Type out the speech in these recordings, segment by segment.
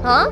Huh?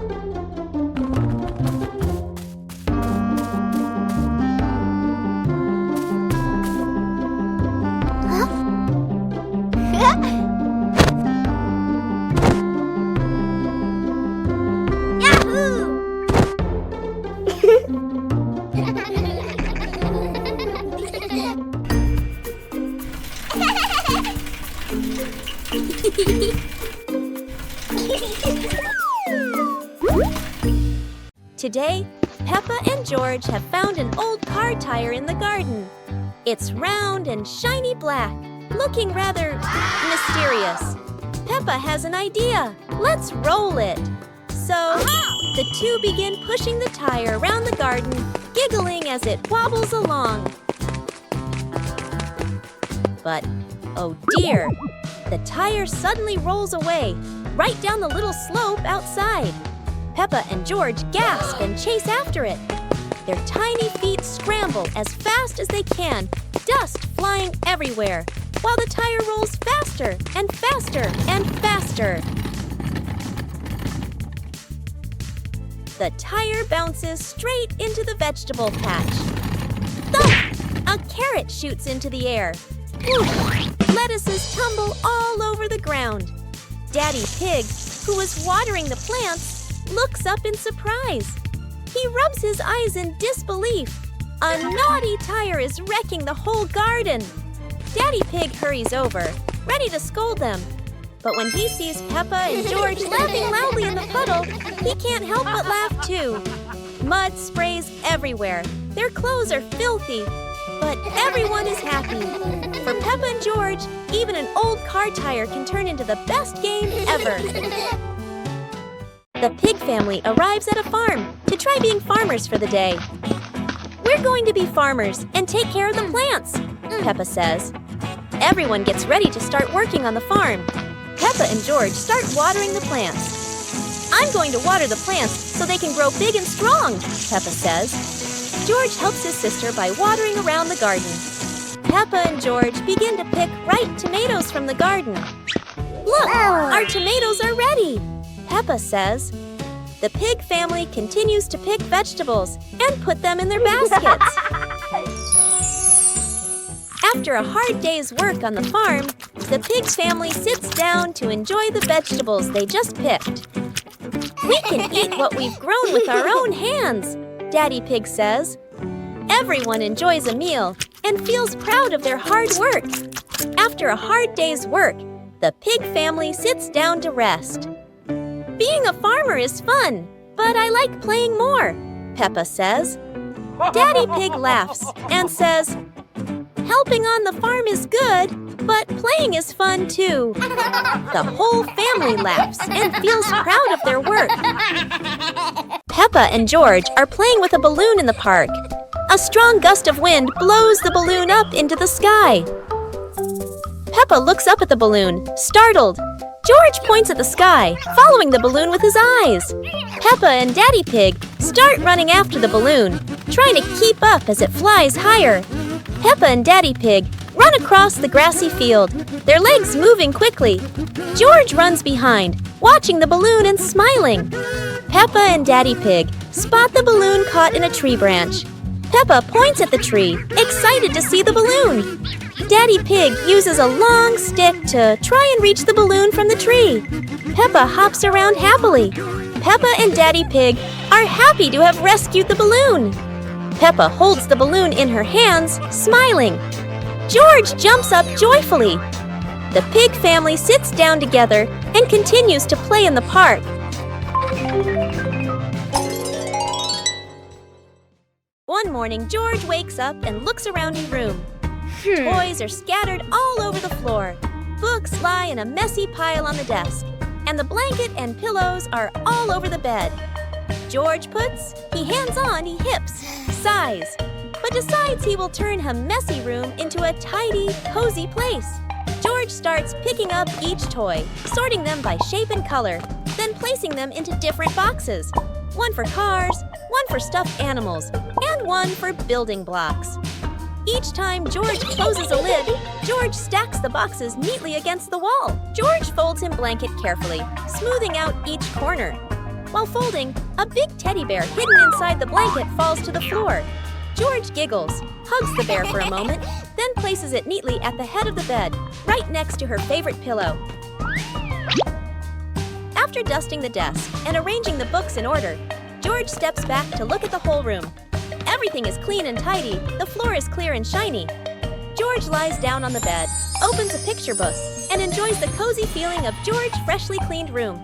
Today, Peppa and George have found an old car tire in the garden. It's round and shiny black, looking rather mysterious. Peppa has an idea. Let's roll it. So, the two begin pushing the tire around the garden, giggling as it wobbles along. But, oh dear, the tire suddenly rolls away, right down the little slope outside. Peppa and George gasp and chase after it. Their tiny feet scramble as fast as they can, dust flying everywhere, while the tire rolls faster and faster and faster. The tire bounces straight into the vegetable patch. Thump! A carrot shoots into the air. Whoosh! Lettuces tumble all over the ground. Daddy Pig, who was watering the plants, looks up in surprise. He rubs his eyes in disbelief. A naughty tire is wrecking the whole garden. Daddy Pig hurries over, ready to scold them. But when he sees Peppa and George laughing loudly in the puddle, he can't help but laugh too. Mud sprays everywhere. Their clothes are filthy, but everyone is happy. For Peppa and George, even an old car tire can turn into the best game ever. The pig family arrives at a farm to try being farmers for the day. We're going to be farmers and take care of the plants, Peppa says. Everyone gets ready to start working on the farm. Peppa and George start watering the plants. I'm going to water the plants so they can grow big and strong, Peppa says. George helps his sister by watering around the garden. Peppa and George begin to pick ripe tomatoes from the garden. Look, our tomatoes are ready, Peppa says. The pig family continues to pick vegetables and put them in their baskets. After a hard day's work on the farm, the pig family sits down to enjoy the vegetables they just picked. We can eat what we've grown with our own hands, Daddy Pig says. Everyone enjoys a meal and feels proud of their hard work. After a hard day's work, the pig family sits down to rest. Being a farmer is fun, but I like playing more, Peppa says. Daddy Pig laughs and says, helping on the farm is good, but playing is fun too. The whole family laughs and feels proud of their work. Peppa and George are playing with a balloon in the park. A strong gust of wind blows the balloon up into the sky. Peppa looks up at the balloon, startled. George points at the sky, following the balloon with his eyes. Peppa and Daddy Pig start running after the balloon, trying to keep up as it flies higher. Peppa and Daddy Pig run across the grassy field, their legs moving quickly. George runs behind, watching the balloon and smiling. Peppa and Daddy Pig spot the balloon caught in a tree branch. Peppa points at the tree, excited to see the balloon. Daddy Pig uses a long stick to try and reach the balloon from the tree. Peppa hops around happily. Peppa and Daddy Pig are happy to have rescued the balloon. Peppa holds the balloon in her hands, smiling. George jumps up joyfully. The pig family sits down together and continues to play in the park. One morning, George wakes up and looks around his room. Toys are scattered all over the floor. Books lie in a messy pile on the desk. And the blanket and pillows are all over the bed. George puts, he hands on, he hips, sighs, but decides he will turn a messy room into a tidy, cozy place. George starts picking up each toy, sorting them by shape and color, then placing them into different boxes. One for cars, one for stuffed animals, and one for building blocks. Each time George closes a lid, George stacks the boxes neatly against the wall. George folds his blanket carefully, smoothing out each corner. While folding, a big teddy bear hidden inside the blanket falls to the floor. George giggles, hugs the bear for a moment, then places it neatly at the head of the bed, right next to her favorite pillow. After dusting the desk and arranging the books in order, George steps back to look at the whole room. Everything is clean and tidy, the floor is clear and shiny. George lies down on the bed, opens a picture book, and enjoys the cozy feeling of George's freshly cleaned room.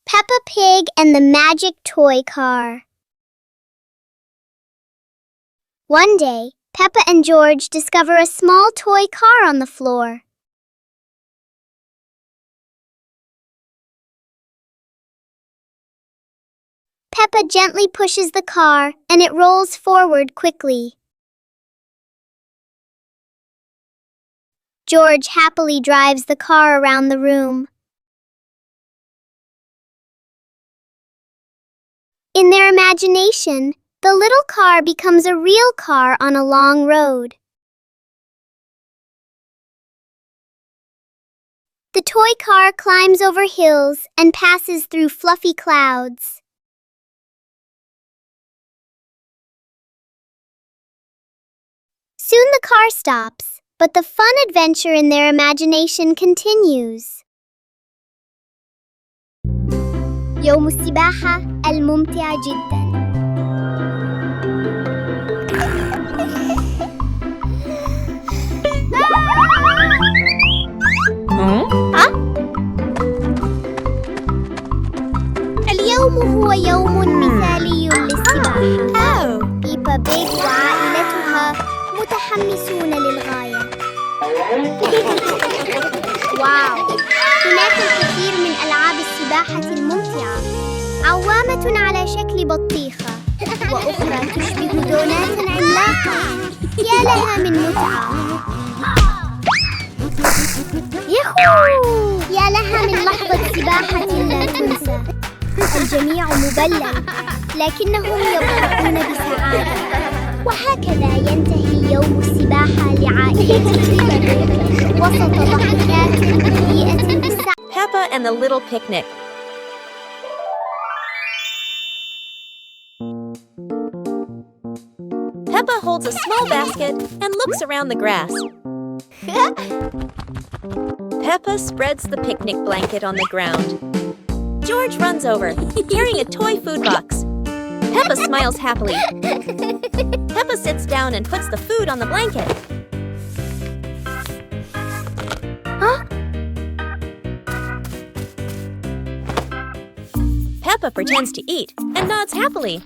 Peppa Pig and the Magic Toy Car. One day, Peppa and George discover a small toy car on the floor. Peppa gently pushes the car, and it rolls forward quickly. George happily drives the car around the room. In their imagination, the little car becomes a real car on a long road. The toy car climbs over hills and passes through fluffy clouds. Soon the car stops, but the fun adventure in their imagination continues. يوم السباحة الممتع جدا. اليوم هو يوم مثالي للسباحة. بيبا بيج وعائلتها متحمسون للغاية. واو! هناك الكثير من ألعاب السباحة الممتعة. عوامة على شكل بطيخة، وأخرى تشبه دونات عملاقة. يا لها من متعة! ياهو! يا لها من لحظة سباحة لا تنسى. الجميع مبلل، لكنهم يضحكون بسعادة. وهكذا ينتهي يوم السباحة لعائلة بيبا وسط ضحكات مليئة بالسعادة. Peppa and the Little Picnic. Peppa holds a small basket and looks around the grass. Peppa spreads the picnic blanket on the ground. George runs over, carrying a toy food box. Peppa smiles happily. Peppa sits down and puts the food on the blanket. Peppa pretends to eat and nods happily.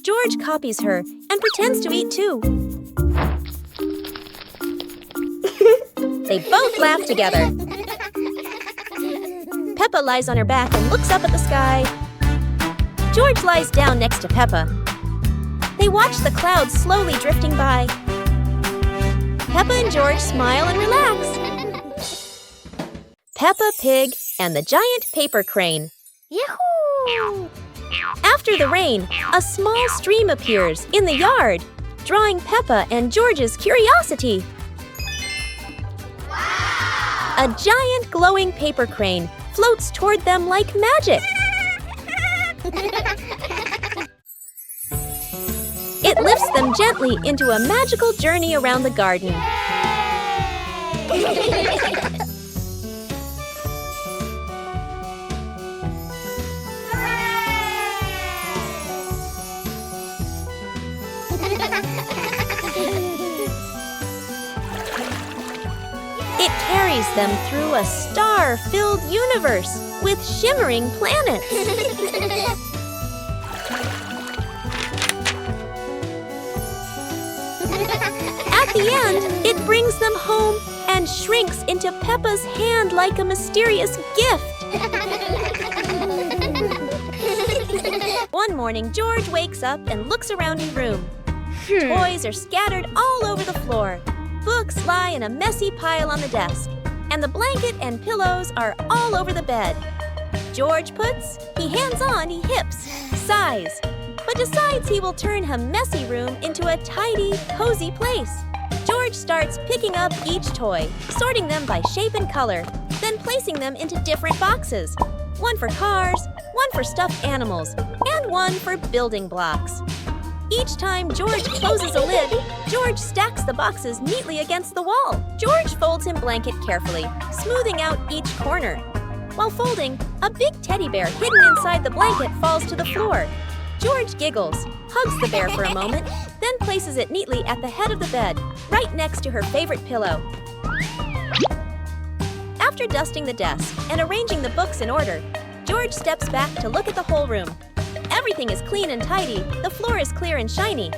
George copies her and pretends to eat too. They both laugh together. Peppa lies on her back and looks up at the sky. George lies down next to Peppa. They watch the clouds slowly drifting by. Peppa and George smile and relax. Peppa Pig and the Giant Paper Crane. Yahoo! After the rain, a small stream appears in the yard, drawing Peppa and George's curiosity. Wow! A giant glowing paper crane floats toward them like magic. It lifts them gently into a magical journey around the garden. It carries them through a star-filled universe with shimmering planets. At the end, it brings them home and shrinks into Peppa's hand like a mysterious gift. One morning, George wakes up and looks around his room. Toys are scattered all over the floor. Books lie in a messy pile on the desk, and the blanket and pillows are all over the bed. George puts, he hands on, he hips, sighs, but decides he will turn a messy room into a tidy, cozy place. George starts picking up each toy, sorting them by shape and color, then placing them into different boxes. One for cars, one for stuffed animals, and one for building blocks. Each time George closes a lid, George stacks the boxes neatly against the wall. George folds his blanket carefully, smoothing out each corner. While folding, a big teddy bear hidden inside the blanket falls to the floor. George giggles, hugs the bear for a moment, then places it neatly at the head of the bed, right next to her favorite pillow. After dusting the desk and arranging the books in order, George steps back to look at the whole room. Everything is clean and tidy, the floor is clear and shiny.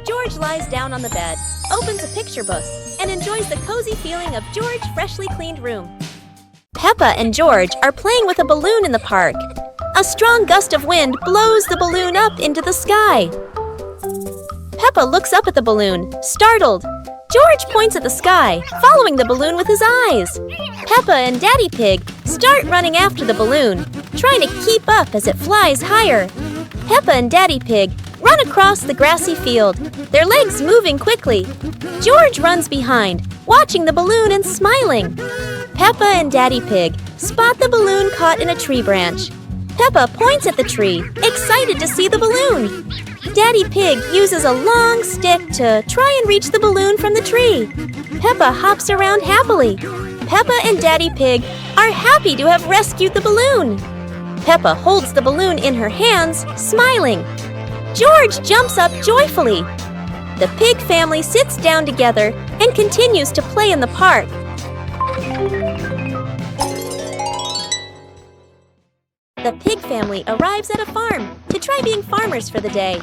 George lies down on the bed, opens a picture book, and enjoys the cozy feeling of George's freshly cleaned room. Peppa and George are playing with a balloon in the park. A strong gust of wind blows the balloon up into the sky. Peppa looks up at the balloon, startled. George points at the sky, following the balloon with his eyes. Peppa and Daddy Pig start running after the balloon, trying to keep up as it flies higher. Peppa and Daddy Pig run across the grassy field, their legs moving quickly. George runs behind, watching the balloon and smiling. Peppa and Daddy Pig spot the balloon caught in a tree branch. Peppa points at the tree, excited to see the balloon. Daddy Pig uses a long stick to try and reach the balloon from the tree. Peppa hops around happily. Peppa and Daddy Pig are happy to have rescued the balloon. Peppa holds the balloon in her hands, smiling. George jumps up joyfully. The pig family sits down together and continues to play in the park. The pig family arrives at a farm to try being farmers for the day.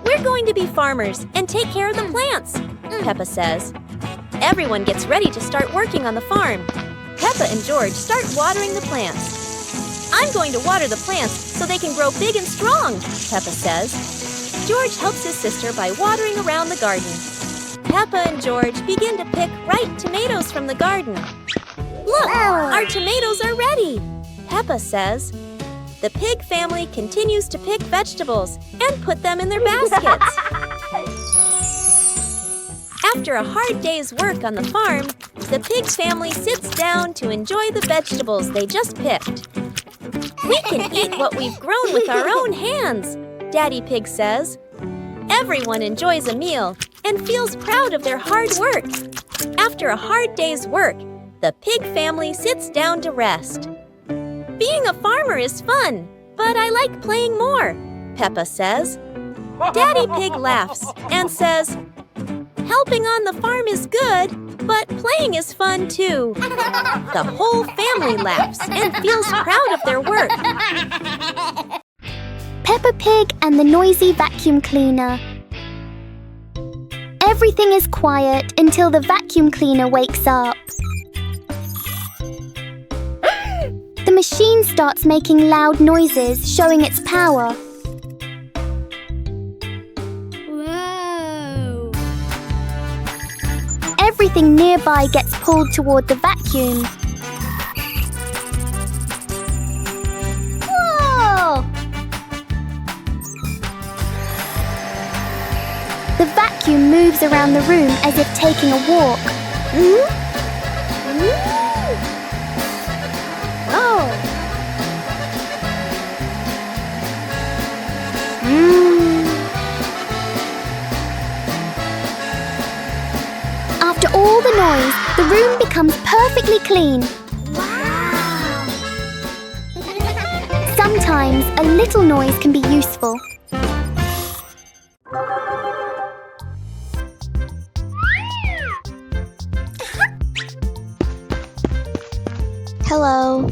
We're going to be farmers and take care of the plants, Peppa says. Everyone gets ready to start working on the farm. Peppa and George start watering the plants. I'm going to water the plants so they can grow big and strong, Peppa says. George helps his sister by watering around the garden. Peppa and George begin to pick ripe tomatoes from the garden. Look, our tomatoes are ready, Peppa says. The pig family continues to pick vegetables and put them in their baskets. After a hard day's work on the farm, the pig family sits down to enjoy the vegetables they just picked. We can eat what we've grown with our own hands, Daddy Pig says. Everyone enjoys a meal and feels proud of their hard work. After a hard day's work, the pig family sits down to rest. Being a farmer is fun, but I like playing more, Peppa says. Daddy Pig laughs and says, helping on the farm is good, but playing is fun too. The whole family laughs and feels proud of their work. Peppa Pig and the noisy vacuum cleaner. Everything is quiet until the vacuum cleaner wakes up. The machine starts making loud noises, showing its power. Whoa! Everything nearby gets pulled toward the vacuum. Whoa! The vacuum moves around the room as if taking a walk. noise, the room becomes perfectly clean. Wow! Sometimes a little noise can be useful. Hello.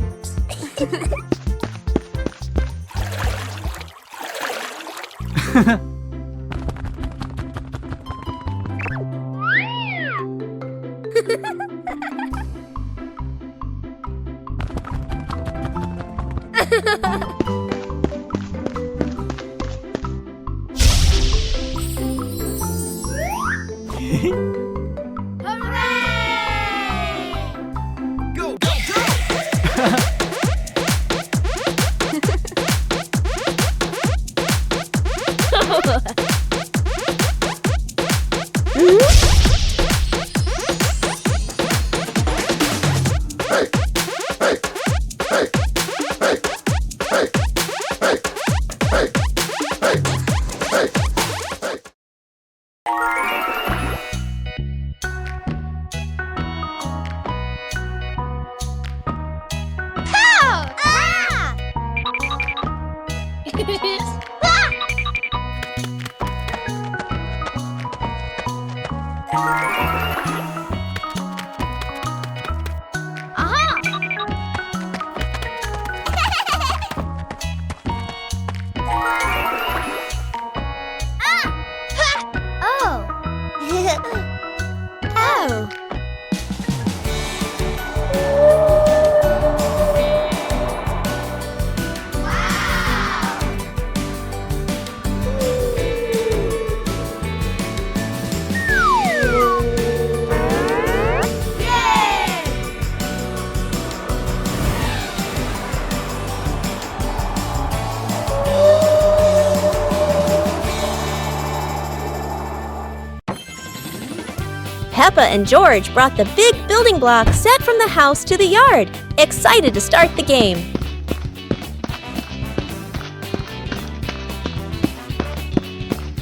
Peppa and George brought the big building block set from the house to the yard, excited to start the game.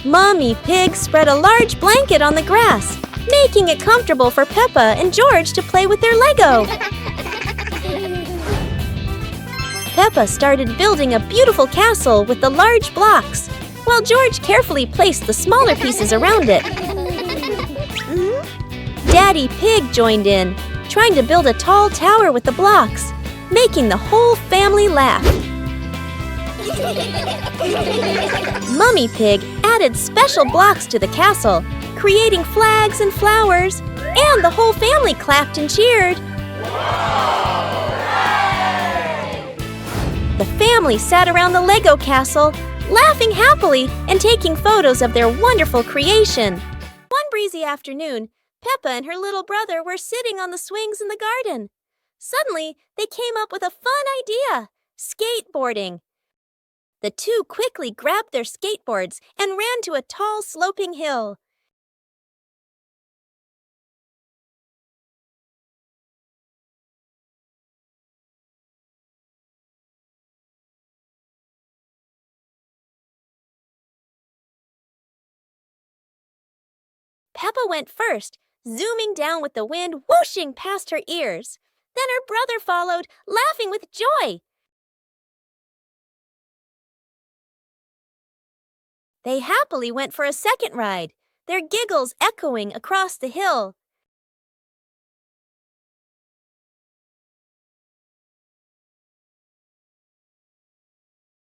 Mommy Pig spread a large blanket on the grass, making it comfortable for Peppa and George to play with their Lego. Peppa started building a beautiful castle with the large blocks, while George carefully placed the smaller pieces around it. Daddy Pig joined in, trying to build a tall tower with the blocks, making the whole family laugh. Mummy Pig added special blocks to the castle, creating flags and flowers, and the whole family clapped and cheered. The family sat around the Lego castle, laughing happily and taking photos of their wonderful creation. One breezy afternoon, Peppa and her little brother were sitting on the swings in the garden. Suddenly, they came up with a fun idea: skateboarding. The two quickly grabbed their skateboards and ran to a tall, sloping hill. Peppa went first, zooming down with the wind whooshing past her ears. Then her brother followed, laughing with joy. They happily went for a second ride, their giggles echoing across the hill.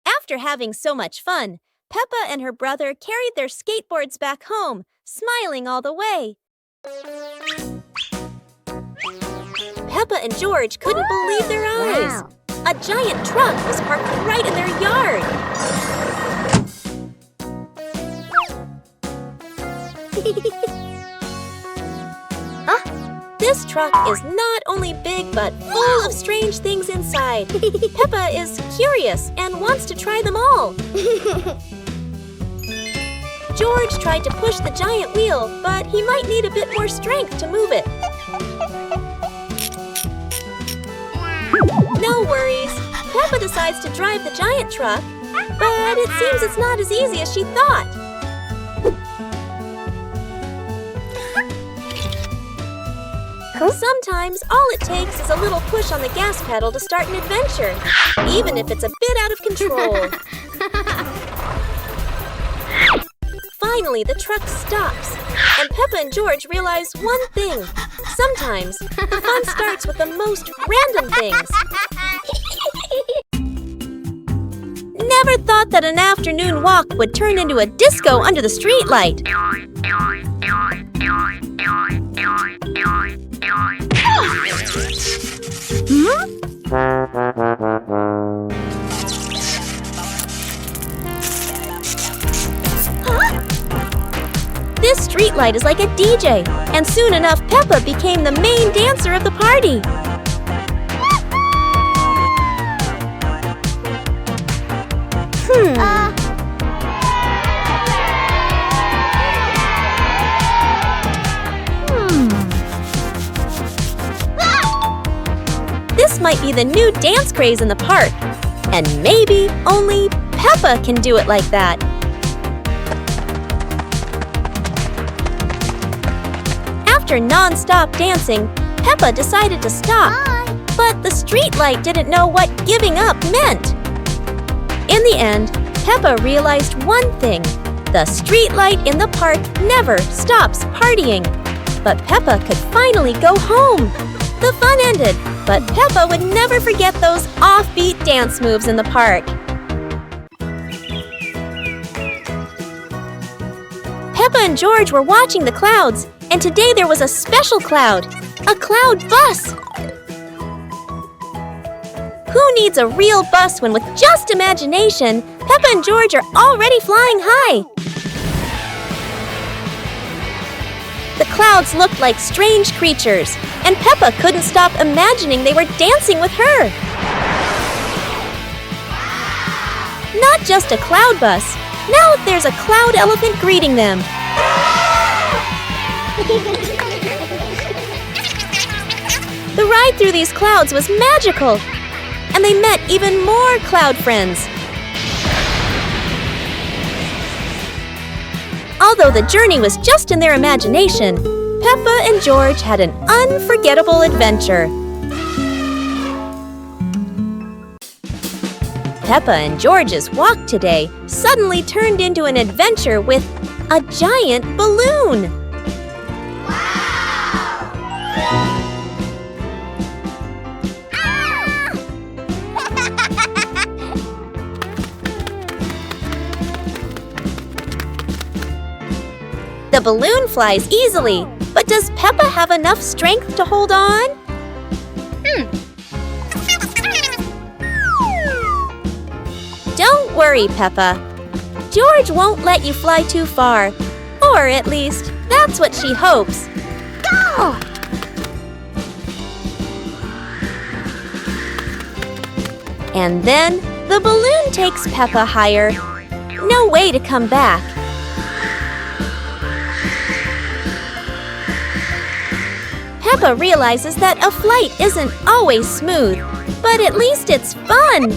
After having so much fun, Peppa and her brother carried their skateboards back home, smiling all the way. Peppa and George couldn't believe their eyes. Wow. A giant truck was parked right in their yard. This truck is not only big but full of strange things inside. Peppa is curious and wants to try them all. George tried to push the giant wheel, but he might need a bit more strength to move it. No worries. Peppa decides to drive the giant truck, but it seems it's not as easy as she thought. Sometimes all it takes is a little push on the gas pedal to start an adventure, even if it's a bit out of control. Finally, the truck stops, and Peppa and George realize one thing. Sometimes, the fun starts with the most random things. Never thought that an afternoon walk would turn into a disco under the streetlight. This streetlight is like a DJ, and soon enough Peppa became the main dancer of the party. This might be the new dance craze in the park, and maybe only Peppa can do it like that. After non-stop dancing, Peppa decided to stop. But the streetlight didn't know what giving up meant. In the end, Peppa realized one thing. The streetlight in the park never stops partying. But Peppa could finally go home. The fun ended, but Peppa would never forget those offbeat dance moves in the park. Peppa and George were watching the clouds, and today there was a special cloud, a cloud bus. Who needs a real bus when with just imagination, Peppa and George are already flying high? The clouds looked like strange creatures, and Peppa couldn't stop imagining they were dancing with her. Not just a cloud bus, now there's a cloud elephant greeting them. The ride through these clouds was magical, and they met even more cloud friends. Although the journey was just in their imagination, Peppa and George had an unforgettable adventure. Peppa and George's walk today suddenly turned into an adventure with a giant balloon. The balloon flies easily, but does Peppa have enough strength to hold on? Don't worry, Peppa. George won't let you fly too far, or at least, that's what she hopes. Go! And then, the balloon takes Peppa higher. No way to come back. Peppa realizes that a flight isn't always smooth, but at least it's fun.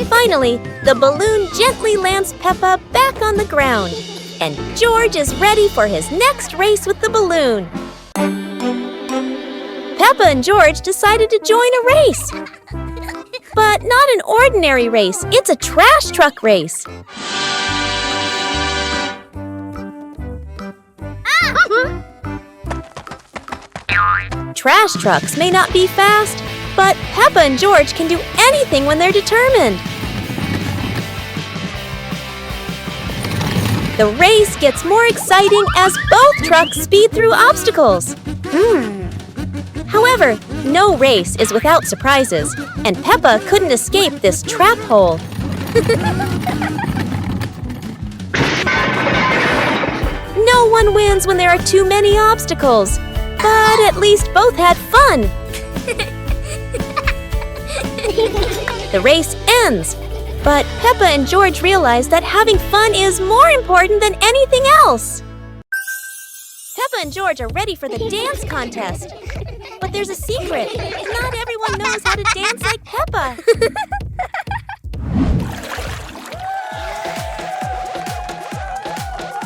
Finally, the balloon gently lands Peppa back on the ground, and George is ready for his next race with the balloon. Peppa and George decided to join a race. But not an ordinary race, it's a trash truck race. Trash trucks may not be fast, but Peppa and George can do anything when they're determined. The race gets more exciting as both trucks speed through obstacles. However, no race is without surprises, and Peppa couldn't escape this trap hole. No one wins when there are too many obstacles, but at least both had fun. The race ends, but Peppa and George realize that having fun is more important than anything else. Peppa and George are ready for the dance contest. But there's a secret. Not everyone knows how to dance like Peppa.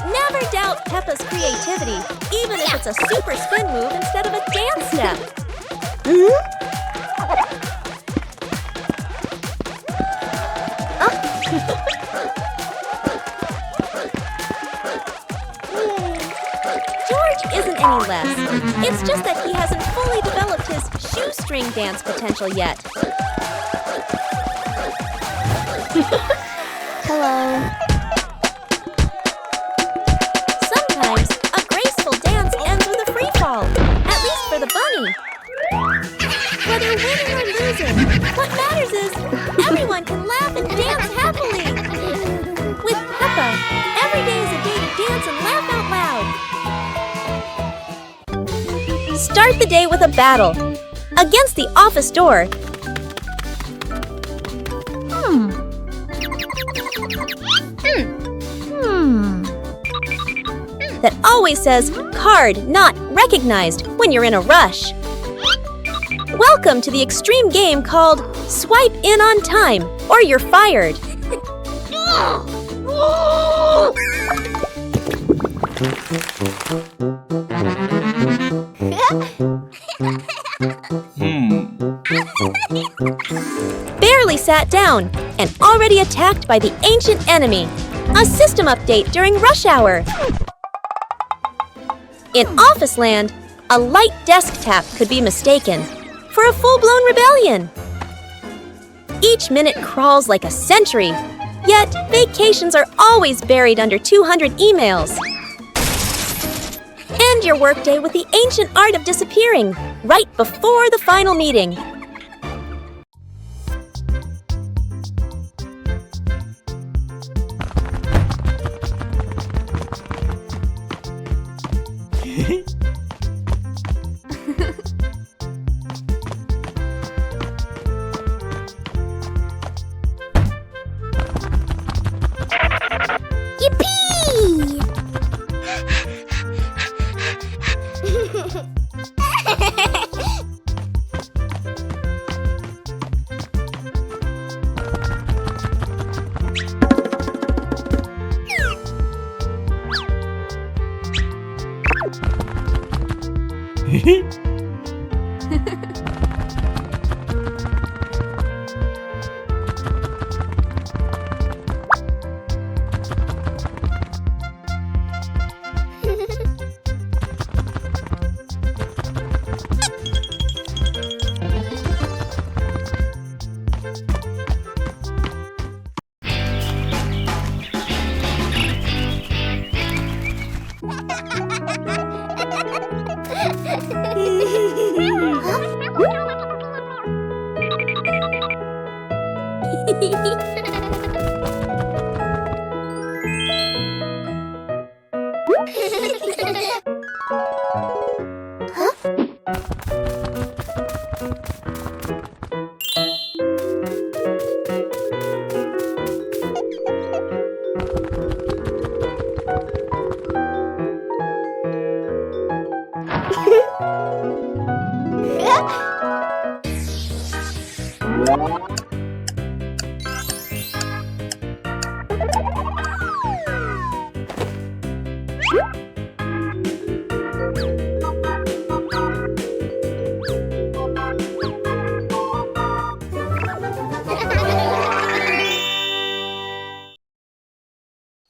Never doubt Peppa's creativity, even if it's a super spin move instead of a George isn't any less. It's just that he hasn't fully developed his shoestring dance potential yet. Hello. Sometimes a graceful dance ends with a free fall, at least for the bunny. Whether winning or losing, what matters is everyone can laugh and dance happily. With Peppa, every day is a day to dance and laugh out loud. Start the day with a battle. Against the office door. That always says, card not recognized when you're in a rush. Welcome to the extreme game called Swipe In on Time or You're Fired. Barely sat down and already attacked by the ancient enemy. A system update during rush hour. In office land, a light desk tap could be mistaken for a full-blown rebellion. Each minute crawls like a century, yet vacations are always buried under 200 emails. End your workday with the ancient art of disappearing right before the final meeting.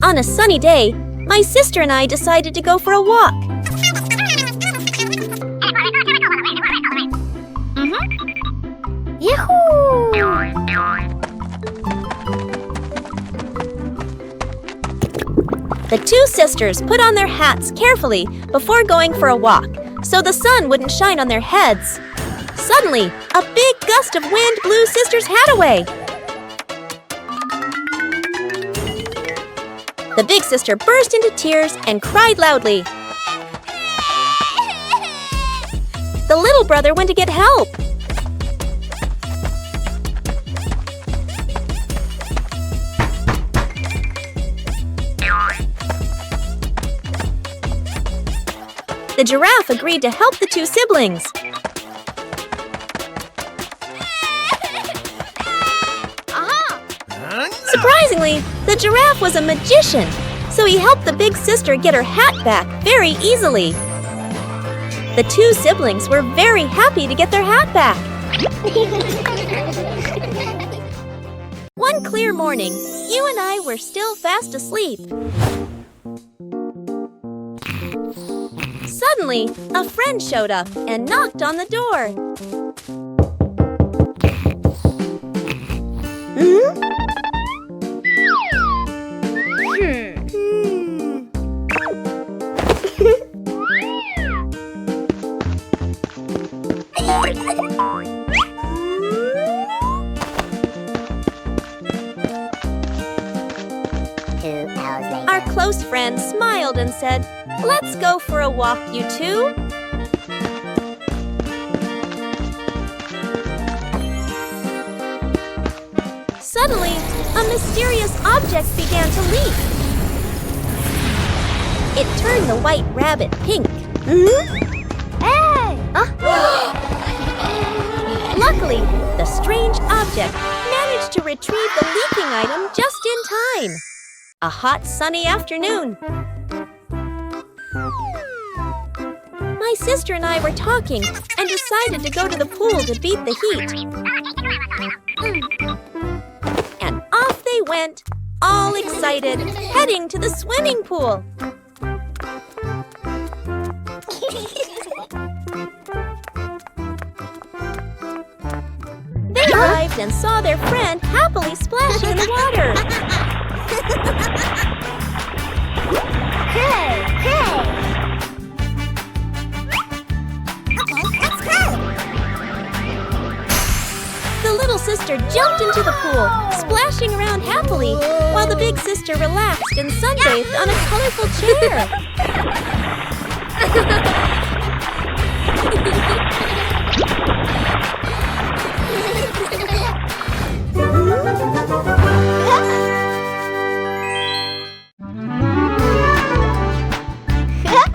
On a sunny day, my sister and I decided to go for a walk. Yahoo! The two sisters put on their hats carefully before going for a walk, so the sun wouldn't shine on their heads. Suddenly, a big gust of wind blew sister's hat away. The big sister burst into tears and cried loudly. The little brother went to get help. The giraffe agreed to help the two siblings. Surprisingly, the giraffe was a magician, so he helped the big sister get her hat back very easily. The two siblings were very happy to get their hat back. One clear morning, you and I were still fast asleep. Suddenly, a friend showed up and knocked on the door. Our close friend smiled and said, "Let's go for a walk, you two." Suddenly, a mysterious object began to leap. It turned the white rabbit pink. Hey! Luckily, the strange object managed to retrieve the leaking item just in time. A hot, sunny afternoon. My sister and I were talking and decided to go to the pool to beat the heat. And off they went, all excited, heading to the swimming pool. They arrived and saw their friend happily splashing in the water. Hey! Okay, let's go! The little sister jumped into the pool, splashing around happily, while the big sister relaxed and sunbathed on a colorful chair.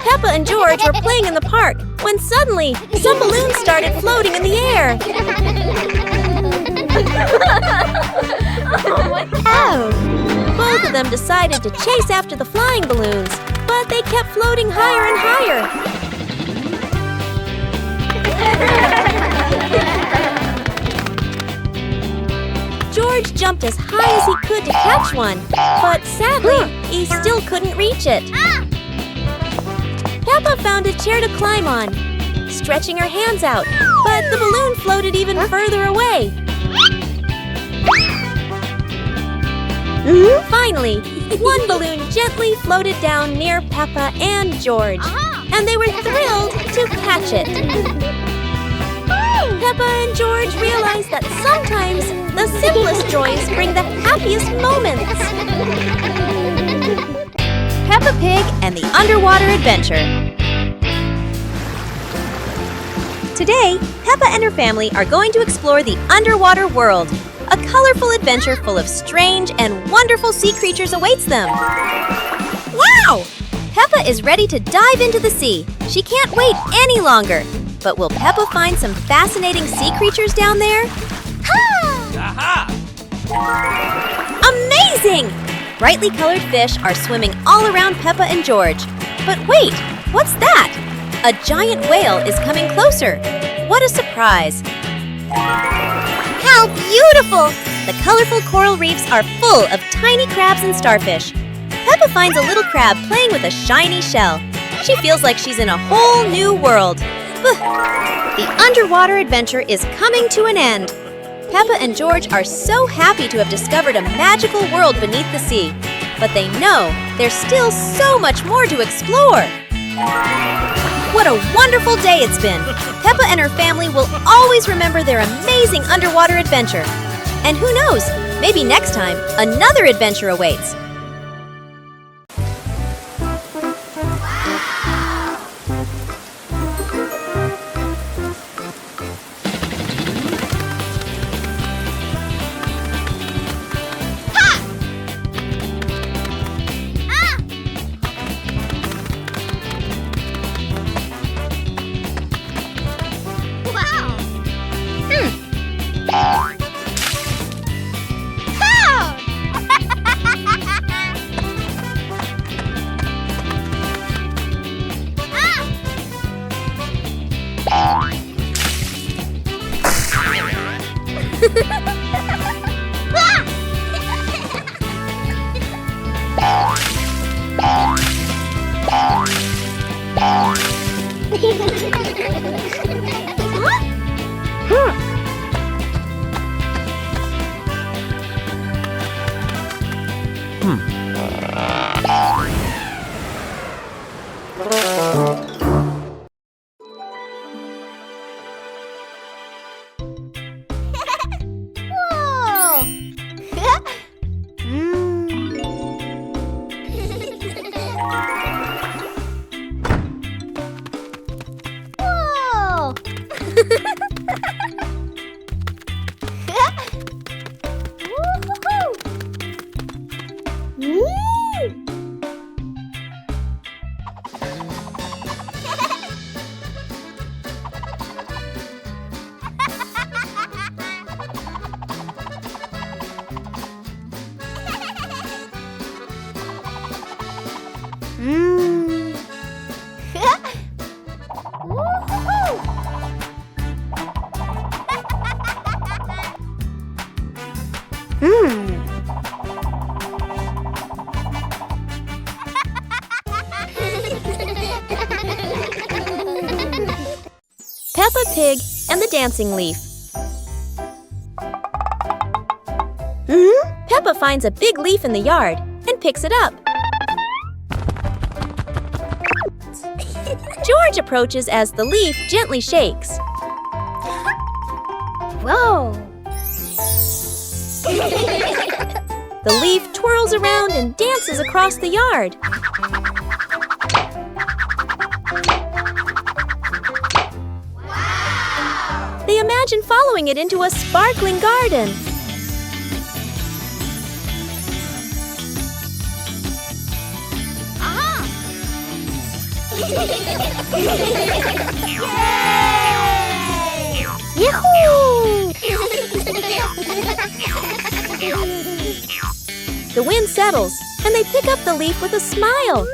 Peppa and George were playing in the park when suddenly some balloons started floating in the air. Oh! Both of them decided to chase after the flying balloons, but they kept floating higher and higher. George jumped as high as he could to catch one, but sadly, he still couldn't reach it. Peppa found a chair to climb on, stretching her hands out, but the balloon floated even further away. Finally, one balloon gently floated down near Peppa and George, and they were thrilled to catch it. Peppa and George realized that sometimes the simplest joys bring the happiest moments. Peppa Pig and the Underwater Adventure. Today, Peppa and her family are going to explore the underwater world. A colorful adventure full of strange and wonderful sea creatures awaits them. Wow! Peppa is ready to dive into the sea. She can't wait any longer. But will Peppa find some fascinating sea creatures down there? Aha! Amazing! Brightly colored fish are swimming all around Peppa and George. But wait, what's that? A giant whale is coming closer. What a surprise! How beautiful! The colorful coral reefs are full of tiny crabs and starfish. Peppa finds a little crab playing with a shiny shell. She feels like she's in a whole new world. The underwater adventure is coming to an end. Peppa and George are so happy to have discovered a magical world beneath the sea. But they know there's still so much more to explore. What a wonderful day it's been! Peppa and her family will always remember their amazing underwater adventure. And who knows, maybe next time, another adventure awaits. Peppa Pig and the Dancing Leaf. Peppa finds a big leaf in the yard and picks it up. George approaches as the leaf gently shakes. Whoa! The leaf twirls around and dances across the yard. Wow! They imagine following it into a sparkling garden. Yahoo! The wind settles, and they pick up the leaf with a smile.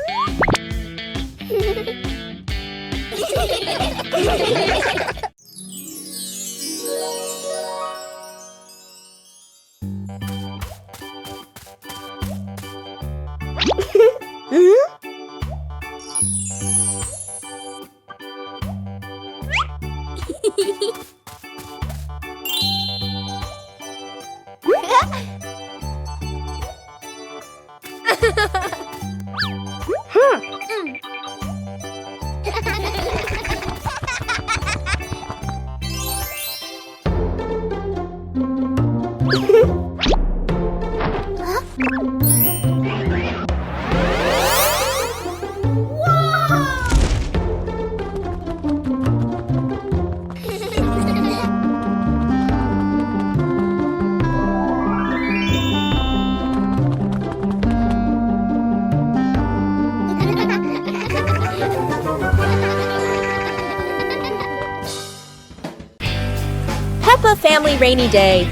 Peppa Family Rainy Day.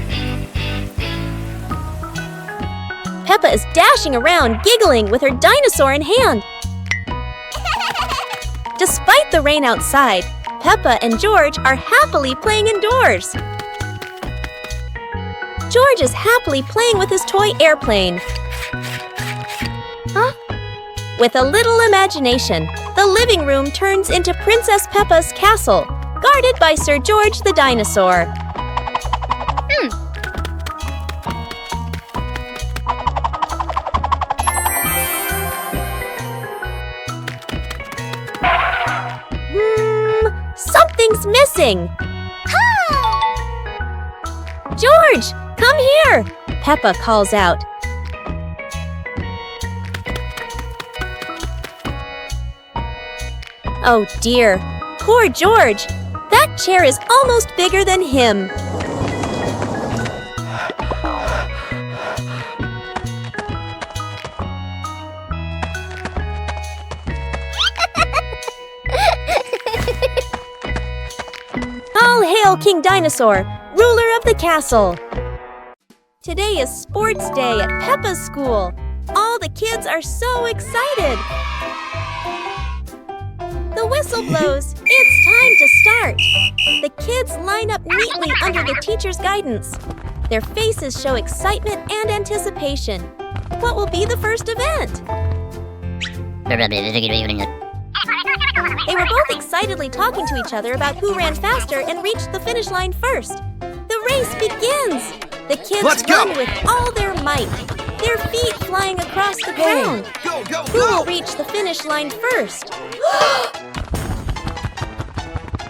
Peppa is dashing around, giggling with her dinosaur in hand. Despite the rain outside, Peppa and George are happily playing indoors. George is happily playing with his toy airplane. With a little imagination, the living room turns into Princess Peppa's castle, guarded by Sir George the dinosaur. Something's missing! George, come here! Peppa calls out. Oh dear, poor George! That chair is almost bigger than him. All hail King Dinosaur, ruler of the castle! Today is sports day at Peppa's school. All the kids are so excited. The whistle blows. It's time to start. The kids line up neatly under the teacher's guidance. Their faces show excitement and anticipation. What will be the first event? They were both excitedly talking to each other about who ran faster and reached the finish line first. The race begins! The kids run with all their might, their feet flying across the ground. Who will reach the finish line first?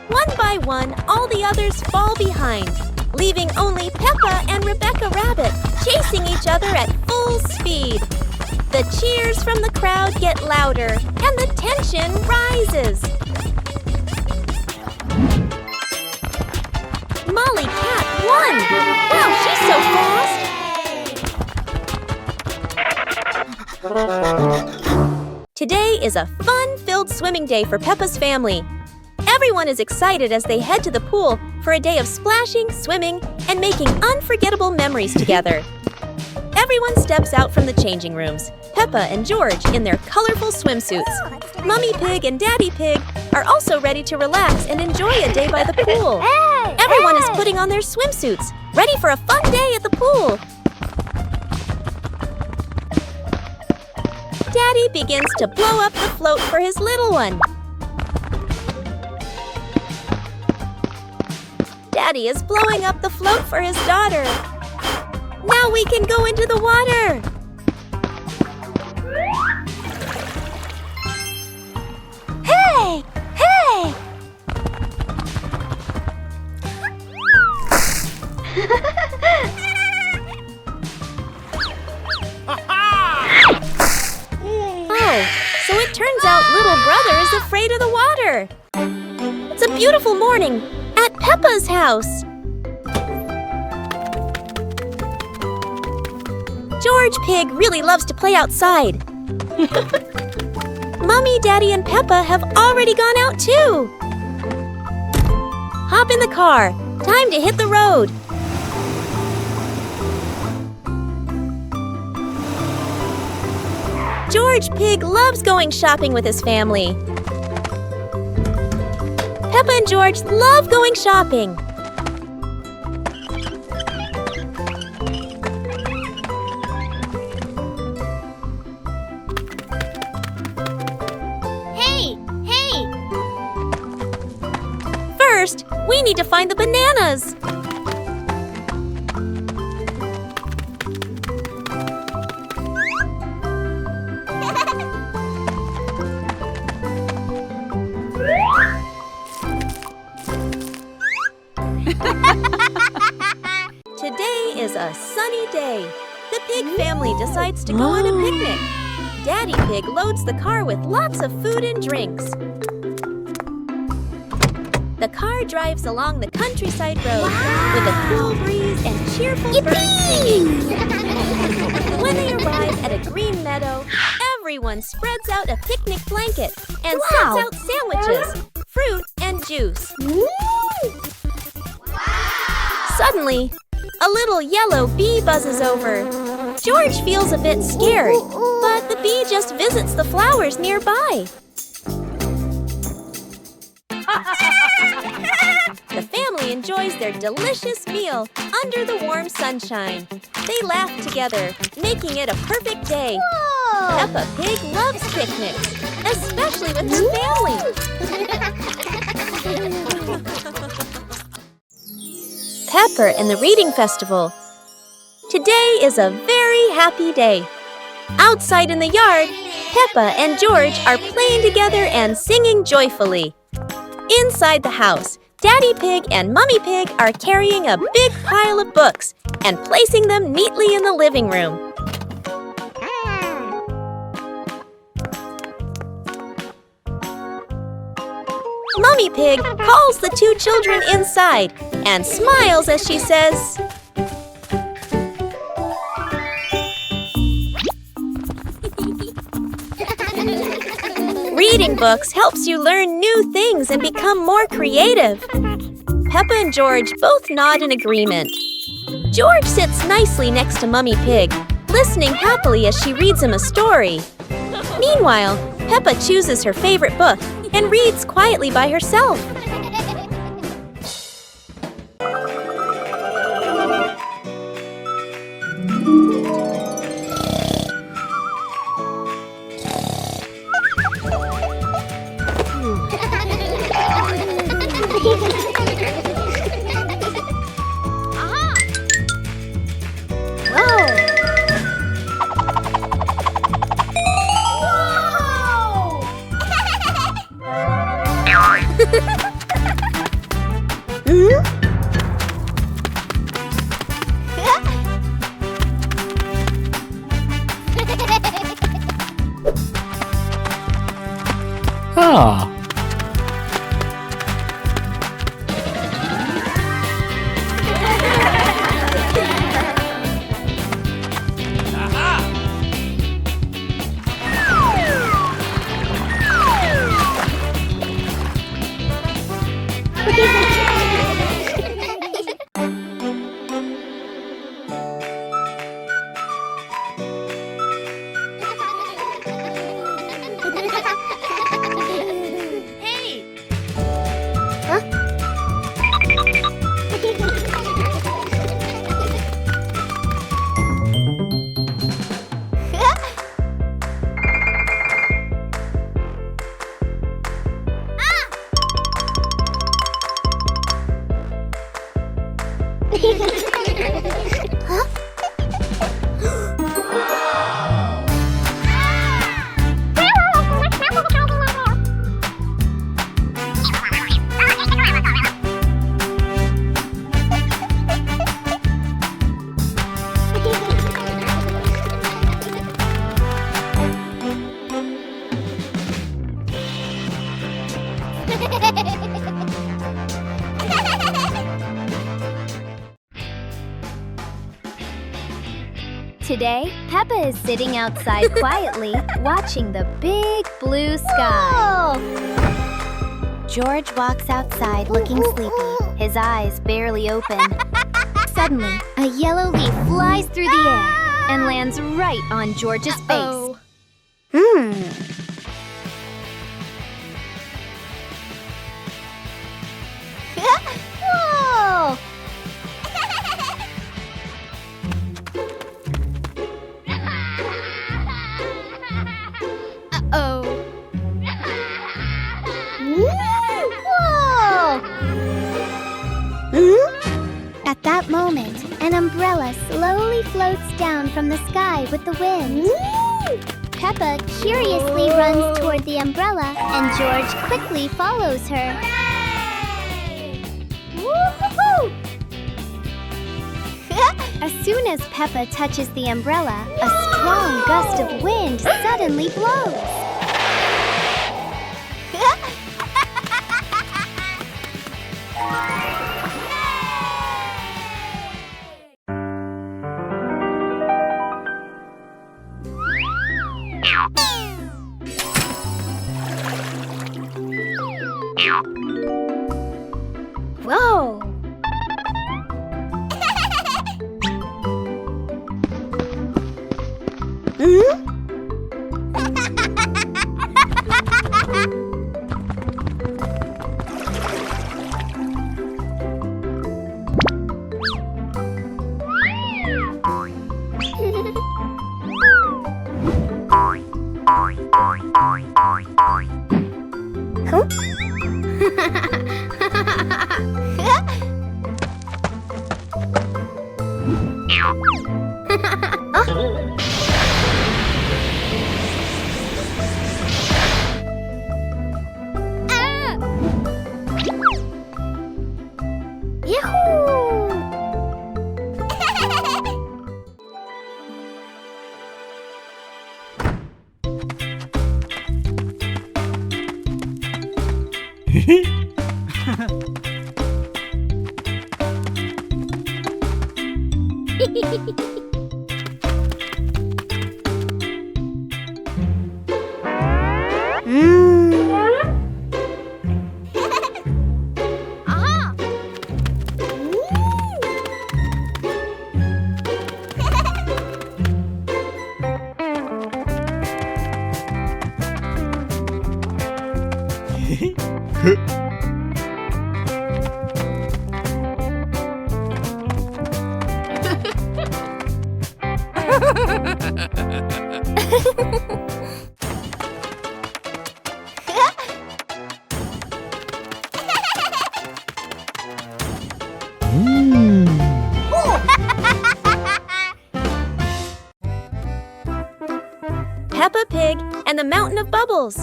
One by one, all the others fall behind, leaving only Peppa and Rebecca Rabbit chasing each other at full speed. The cheers from the crowd get louder, and the tension rises. Molly Cat won! Wow, she's so fast! Today is a fun-filled swimming day for Peppa's family. Everyone is excited as they head to the pool for a day of splashing, swimming, and making unforgettable memories together. Everyone steps out from the changing rooms, Peppa and George in their colorful swimsuits. Mummy Pig and Daddy Pig are also ready to relax and enjoy a day by the pool. Everyone is putting on their swimsuits, ready for a fun day at the pool. Daddy begins to blow up the float for his little one. Daddy is blowing up the float for his daughter. Now we can go into the water. Hey! Hey! Oh, so it turns out little brother is afraid of the water. It's a beautiful morning at Peppa's house. George Pig really loves to play outside. Mommy, Daddy, and Peppa have already gone out too. Hop in the car. Time to hit the road. George Pig loves going shopping with his family. Peppa and George love going shopping. Hey! Hey! First, we need to find the bananas. Today is a sunny day. The Pig family decides to go on a picnic. Daddy Pig loads the car with lots of food and drinks. The car drives along the countryside road with a cool breeze and cheerful birds singing. When they arrive at a green meadow, everyone spreads out a picnic blanket and sets out sandwiches, fruit, and juice. Suddenly, a little yellow bee buzzes over. George feels a bit scared, but the bee just visits the flowers nearby. The family enjoys their delicious meal under the warm sunshine. They laugh together, making it a perfect day. Peppa Pig loves picnics, especially with her family. Pepper and the Reading Festival. Today is a very happy day. Outside in the yard, Peppa and George are playing together and singing joyfully. Inside the house, Daddy Pig and Mummy Pig are carrying a big pile of books and placing them neatly in the living room. Mummy Pig calls the two children inside and smiles as she says, "Reading books helps you learn new things and become more creative." Peppa and George both nod in agreement. George sits nicely next to Mummy Pig, listening happily as she reads him a story. Meanwhile, Peppa chooses her favorite book and reads quietly by herself. Ah. Today, Peppa is sitting outside quietly, watching the big blue sky. George walks outside looking sleepy, his eyes barely open. Suddenly, a yellow leaf flies through the air and lands right on George's face. Whoa! Uh-oh. Whoa! At that moment, an umbrella slowly floats down from the sky with the wind. Peppa curiously runs toward the umbrella, and George quickly follows her. Woo-hoo-hoo! As soon as Peppa touches the umbrella, a strong gust of wind suddenly blows. Whoa! Peppa Pig and the Mountain of Bubbles.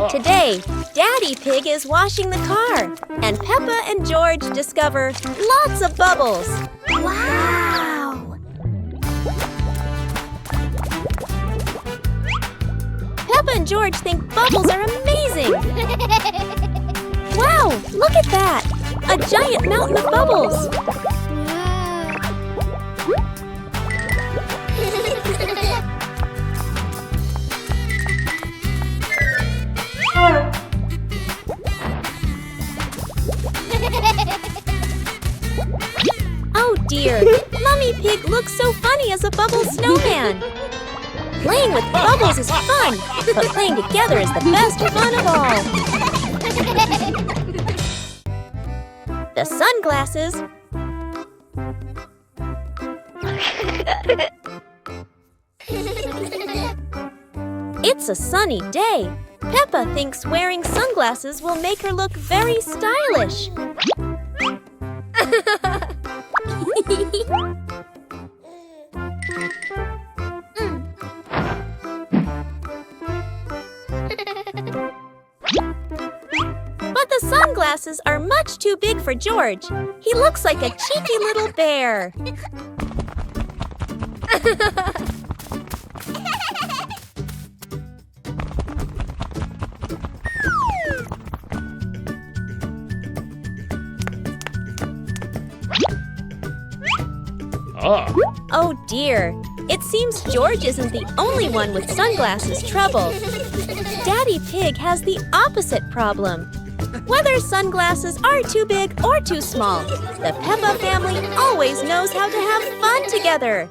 Today, Daddy Pig is washing the car, and Peppa and George discover lots of bubbles. Wow! Peppa and George think bubbles are amazing. Wow, look at that! A giant mountain of bubbles. Oh dear, Mummy Pig looks so funny as a bubble snowman. Playing with bubbles is fun, but playing together is the best fun of all. The sunglasses. It's a sunny day. Peppa thinks wearing sunglasses will make her look very stylish. But the sunglasses are much too big for George. He looks like a cheeky little bear. Oh dear, it seems George isn't the only one with sunglasses trouble. Daddy Pig has the opposite problem. Whether sunglasses are too big or too small, the Peppa family always knows how to have fun together.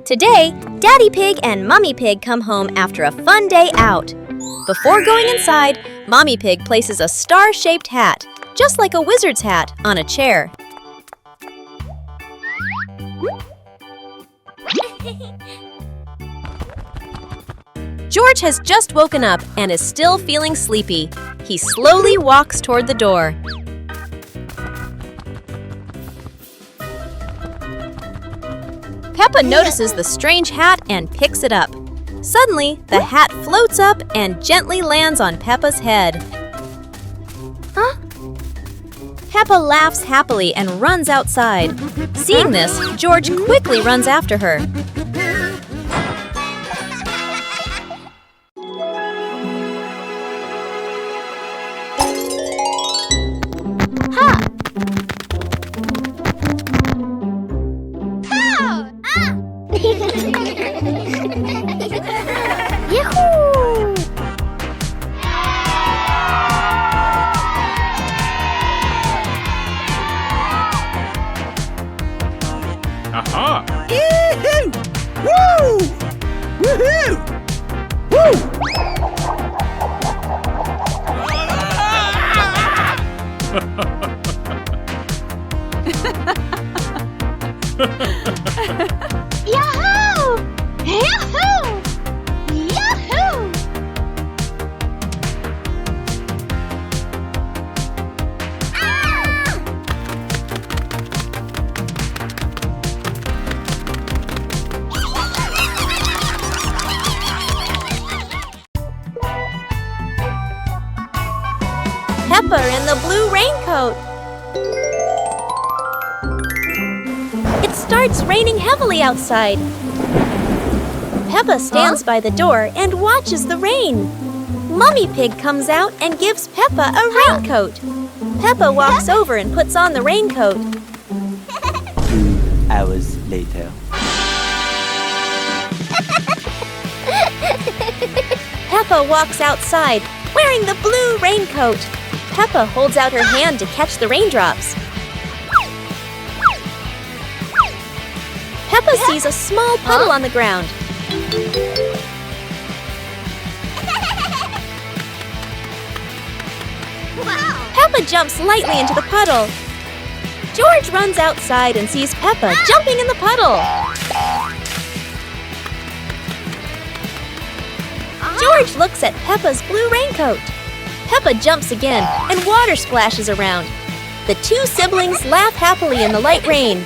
Today, Daddy Pig and Mummy Pig come home after a fun day out. Before going inside, Mommy Pig places a star-shaped hat, just like a wizard's hat, on a chair. George has just woken up and is still feeling sleepy. He slowly walks toward the door. Peppa notices the strange hat and picks it up. Suddenly, the hat floats up and gently lands on Peppa's head. Huh? Peppa laughs happily and runs outside. Seeing this, George quickly runs after her. Yahoo! Yahoo! Yahoo! Peppa in the blue raincoat. It starts raining heavily outside. Peppa stands by the door and watches the rain. Mummy Pig comes out and gives Peppa a raincoat. Peppa walks over and puts on the raincoat. 2 hours later. Peppa walks outside, wearing the blue raincoat. Peppa holds out her hand to catch the raindrops. Peppa sees a small puddle on the ground. Wow! Peppa jumps lightly into the puddle. George runs outside and sees Peppa jumping in the puddle. George looks at Peppa's blue raincoat. Peppa jumps again and water splashes around. The two siblings laugh happily in the light rain.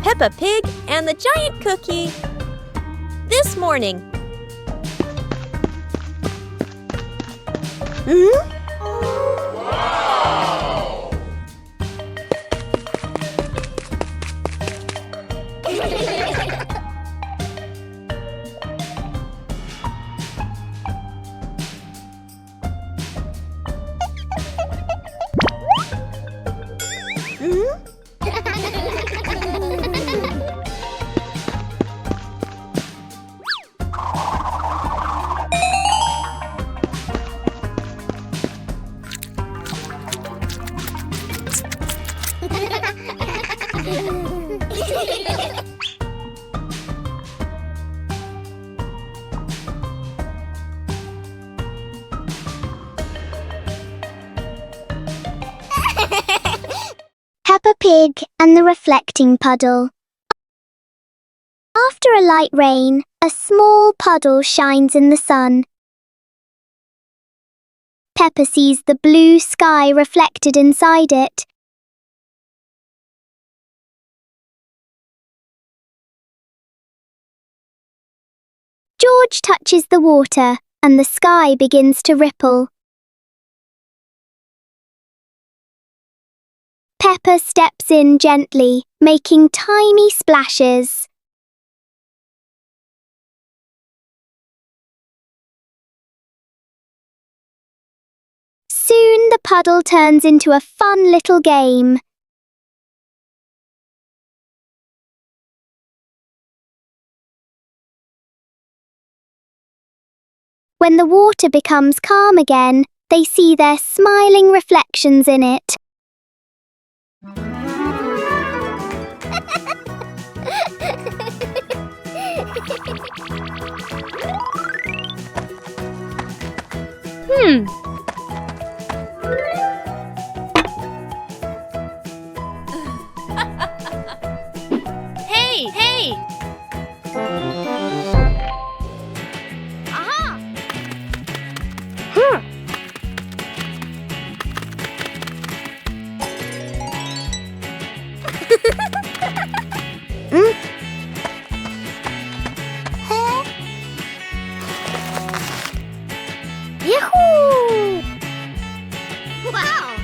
Peppa Pig and the Giant Cookie. This morning. Peppa Pig and the reflecting puddle. After a light rain, a small puddle shines in the sun. Peppa sees the blue sky reflected inside it. George touches the water, and the sky begins to ripple. Peppa steps in gently, making tiny splashes. Soon the puddle turns into a fun little game. When the water becomes calm again, they see their smiling reflections in it. Hey, hey! Aha! Yahoo! Wow!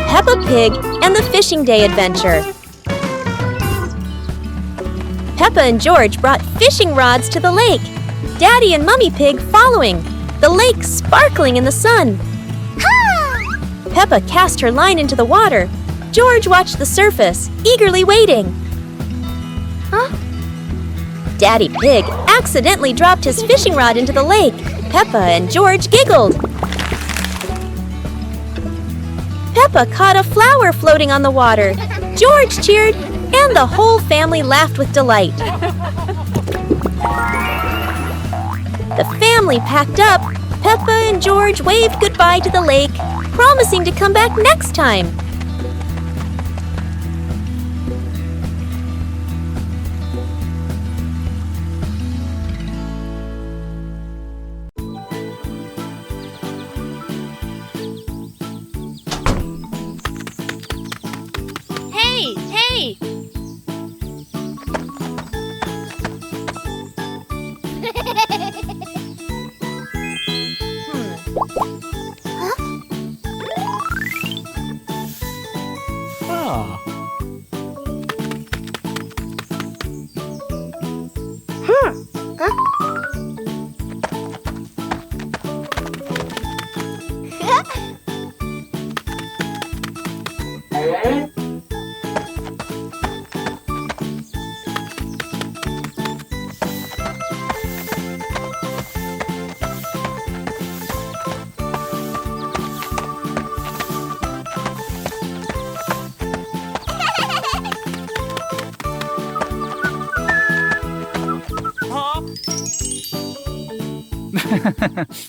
Peppa Pig and the Fishing Day Adventure. Peppa and George brought fishing rods to the lake. Daddy and Mummy Pig following, the lake sparkling in the sun. Peppa cast her line into the water. George watched the surface, eagerly waiting. Daddy Pig accidentally dropped his fishing rod into the lake. Peppa and George giggled. Peppa caught a flower floating on the water. George cheered, and the whole family laughed with delight. The family packed up. Peppa and George waved goodbye to the lake, promising to come back next time. Hey, hey!